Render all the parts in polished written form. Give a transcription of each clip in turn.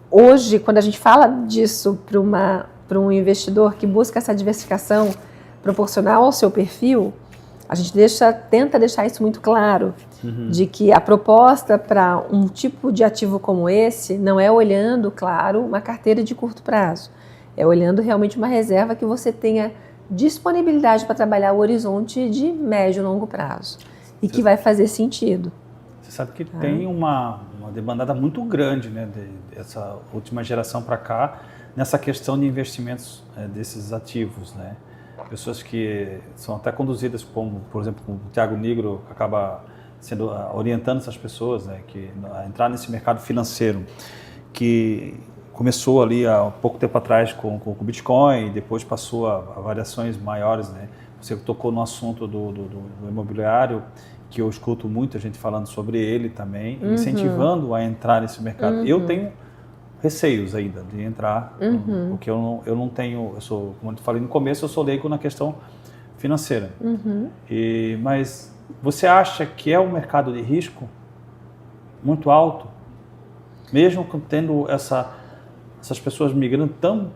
Hoje, quando a gente fala disso para um investidor que busca essa diversificação proporcional ao seu perfil, a gente tenta deixar isso muito claro, de que a proposta para um tipo de ativo como esse não é olhando, claro, uma carteira de curto prazo, é olhando realmente uma reserva que você tenha disponibilidade para trabalhar o horizonte de médio e longo prazo e que vai fazer sentido. Você sabe que tem uma demandada muito grande, né, dessa última geração para cá, nessa questão de investimentos desses ativos, né? Pessoas que são até conduzidas, como, por exemplo, como o Thiago Nigro, que acaba orientando essas pessoas, né, a entrar nesse mercado financeiro, que começou ali há pouco tempo atrás com o Bitcoin, e depois passou a variações maiores, né? Você tocou no assunto do imobiliário, que eu escuto muita gente falando sobre ele também, incentivando a entrar nesse mercado. Eu tenho receios ainda de entrar, porque eu não tenho, como eu falei no começo, eu sou leigo na questão financeira. Mas você acha que é um mercado de risco muito alto, mesmo tendo essas pessoas migrando,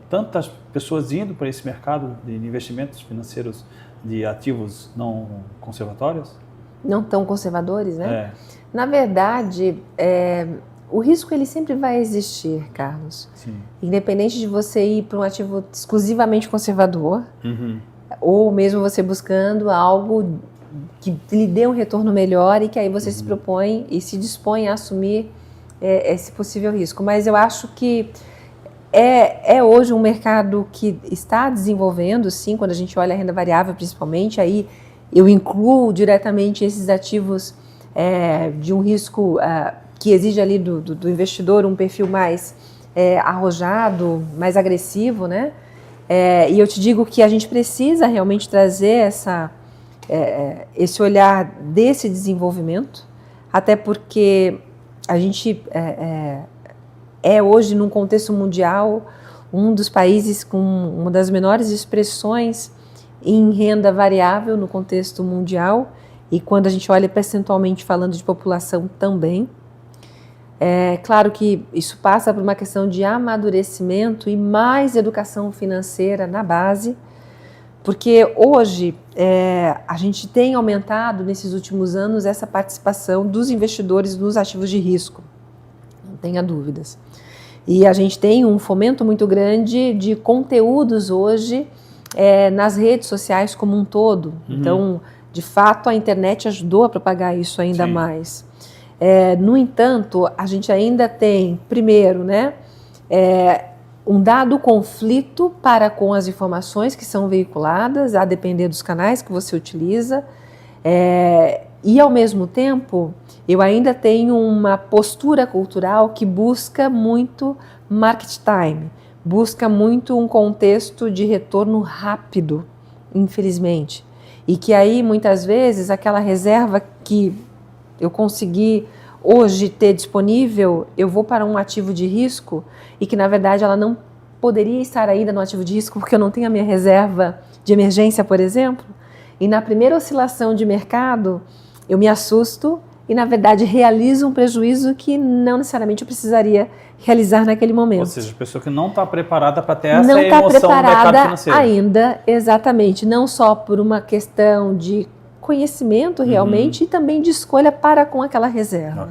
tantas pessoas indo para esse mercado de investimentos financeiros de ativos não conservatórios? Não tão conservadores, né? Na verdade, o risco ele sempre vai existir, Carlos. Sim. Independente de você ir para um ativo exclusivamente conservador, ou mesmo você buscando algo que lhe dê um retorno melhor e que aí você se propõe e se dispõe a assumir esse possível risco. Mas eu acho que é hoje um mercado que está desenvolvendo, sim, quando a gente olha a renda variável principalmente, aí eu incluo diretamente esses ativos de um risco que exige ali do investidor um perfil mais arrojado, mais agressivo, né? E eu te digo que a gente precisa realmente trazer esse olhar desse desenvolvimento, até porque a gente hoje, num contexto mundial, um dos países com uma das menores expressões em renda variável no contexto mundial, e quando a gente olha percentualmente falando de população também. É claro que isso passa por uma questão de amadurecimento e mais educação financeira na base, porque hoje a gente tem aumentado nesses últimos anos essa participação dos investidores nos ativos de risco, não tenha dúvidas. E a gente tem um fomento muito grande de conteúdos hoje nas redes sociais como um todo. Então, de fato, a internet ajudou a propagar isso ainda mais. No entanto, a gente ainda tem, primeiro, né, um dado conflito para com as informações que são veiculadas, a depender dos canais que você utiliza, e, ao mesmo tempo, eu ainda tenho uma postura cultural que busca muito market time, busca muito um contexto de retorno rápido, infelizmente. E que aí, muitas vezes, aquela reserva que eu consegui hoje ter disponível, eu vou para um ativo de risco e que, na verdade, ela não poderia estar ainda no ativo de risco porque eu não tenho a minha reserva de emergência, por exemplo. E na primeira oscilação de mercado, eu me assusto e, na verdade, realizo um prejuízo que não necessariamente eu precisaria realizar naquele momento. Ou seja, a pessoa que não está preparada para ter essa emoção do mercado financeiro. Ainda, exatamente, não só por uma questão de conhecimento realmente e também de escolha para com aquela reserva.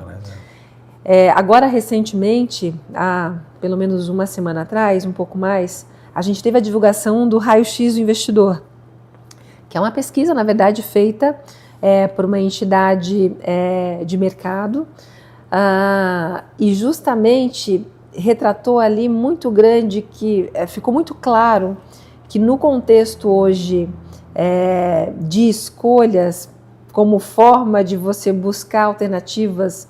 Agora, recentemente, há pelo menos uma semana atrás, um pouco mais, a gente teve a divulgação do raio-x do investidor, que é uma pesquisa, na verdade, feita por uma entidade de mercado, e justamente retratou ali muito grande que ficou muito claro que no contexto hoje de escolhas como forma de você buscar alternativas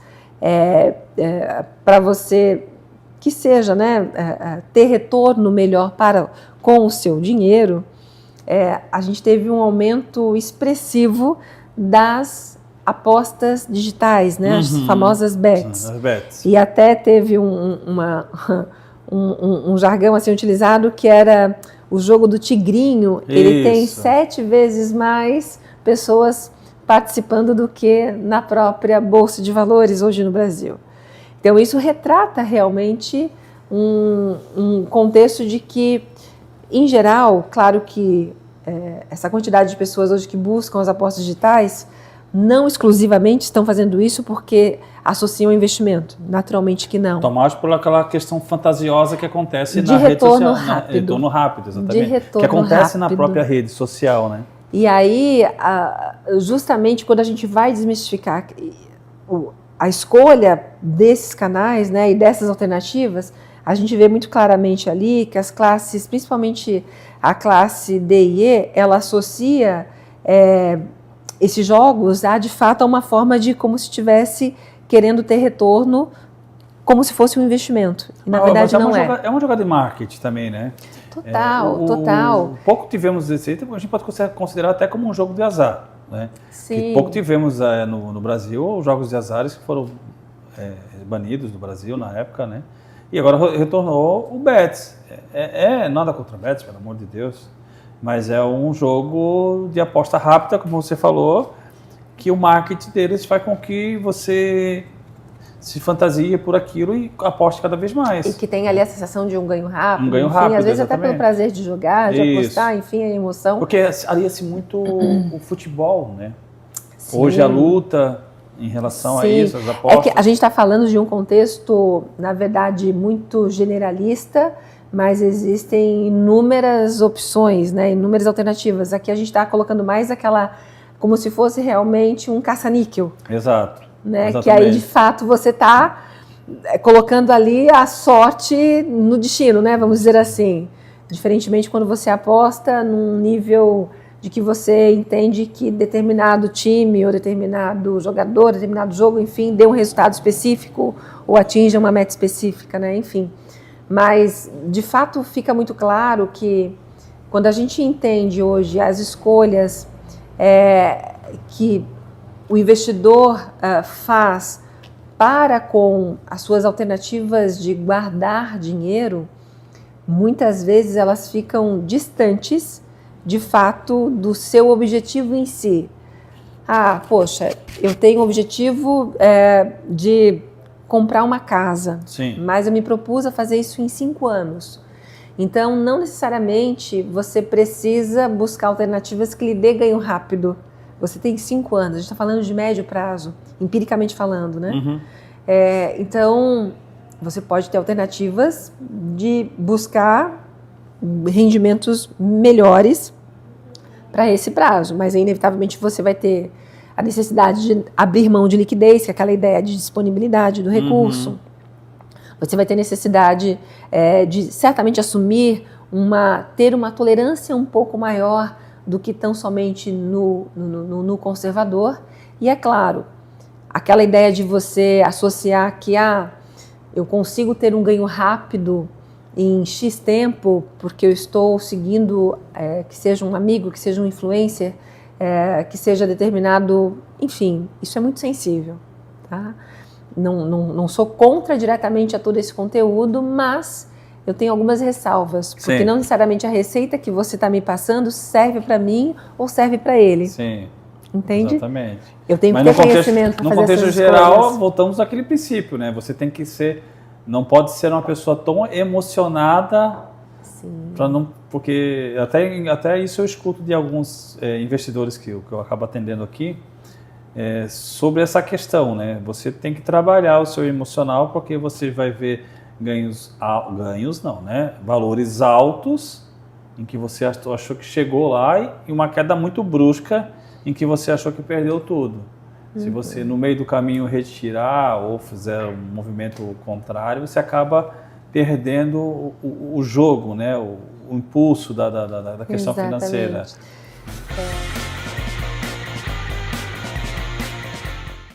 para você que seja, né, ter retorno melhor com o seu dinheiro, a gente teve um aumento expressivo das apostas digitais, né, as famosas bets. E até teve um jargão assim utilizado que era o jogo do tigrinho. Ele tem 7 vezes mais pessoas participando do que na própria Bolsa de Valores hoje no Brasil. Então, isso retrata realmente um contexto de que, em geral, claro que essa quantidade de pessoas hoje que buscam as apostas digitais não exclusivamente estão fazendo isso porque associam investimento, naturalmente que não. Tomás por aquela questão fantasiosa que acontece na rede social. Retorno rápido, exatamente. Que acontece na própria rede social, né? E aí, justamente quando a gente vai desmistificar a escolha desses canais, né, e dessas alternativas, a gente vê muito claramente ali que as classes, principalmente a classe D e E, ela associa esses jogos a, de fato, a uma forma de como se estivesse querendo ter retorno, como se fosse um investimento. E, na verdade, não é. É uma jogada de marketing também, né? Total. Pouco tivemos desse jeito, a gente pode considerar até como um jogo de azar, né? Sim. Pouco tivemos no Brasil jogos de azares que foram banidos do Brasil na época, né? E agora retornou o Bets. Nada contra o Bets, pelo amor de Deus, mas é um jogo de aposta rápida, como você falou, que o marketing deles faz com que você se fantasia por aquilo e aposte cada vez mais. E que tem ali a sensação de um ganho rápido. Um ganho rápido, às vezes exatamente. até pelo prazer de jogar, de apostar, enfim, a emoção. Porque alia-se muito o futebol, né? Sim. Hoje a luta em relação a isso, as apostas. É que a gente está falando de um contexto, na verdade, muito generalista, mas existem inúmeras opções, né? Inúmeras alternativas. Aqui a gente está colocando mais como se fosse realmente um caça-níquel. Exato. Né? Que aí, de fato, você está colocando ali a sorte no destino, né? Vamos dizer assim. Diferentemente quando você aposta num nível de que você entende que determinado time ou determinado jogador, determinado jogo, enfim, dê um resultado específico ou atinja uma meta específica, né? Enfim. Mas, de fato, fica muito claro que quando a gente entende hoje as escolhas que o investidor faz para com as suas alternativas de guardar dinheiro, muitas vezes elas ficam distantes, de fato, do seu objetivo em si. Poxa, eu tenho o objetivo de comprar uma casa, sim, mas eu me propus a fazer isso em 5 anos. Então, não necessariamente você precisa buscar alternativas que lhe dê ganho rápido. Você tem 5 anos, a gente está falando de médio prazo, empiricamente falando, né? Uhum. Então, você pode ter alternativas de buscar rendimentos melhores para esse prazo, mas inevitavelmente você vai ter a necessidade de abrir mão de liquidez, que é aquela ideia de disponibilidade do recurso. Uhum. Você vai ter necessidade de certamente assumir ter uma tolerância um pouco maior do que tão somente no conservador. E é claro, aquela ideia de você associar que eu consigo ter um ganho rápido em X tempo porque eu estou seguindo, que seja um amigo, que seja um influencer, que seja determinado, enfim, isso é muito sensível, tá? Não sou contra diretamente a todo esse conteúdo, mas eu tenho algumas ressalvas, porque Sim. não necessariamente a receita que você está me passando serve para mim ou serve para ele. Sim. Entende? Exatamente. Eu tenho que ter conhecimento para fazer essas No contexto geral, voltamos àquele princípio, né? Você tem que não pode ser uma pessoa tão emocionada, porque até isso eu escuto de alguns investidores que eu acabo atendendo aqui, sobre essa questão, né? Você tem que trabalhar o seu emocional, porque você vai ver valores altos em que você achou que chegou lá e uma queda muito brusca em que você achou que perdeu tudo. Uhum. Se você no meio do caminho retirar ou fizer um movimento contrário, você acaba perdendo o jogo, né? O impulso da questão financeira.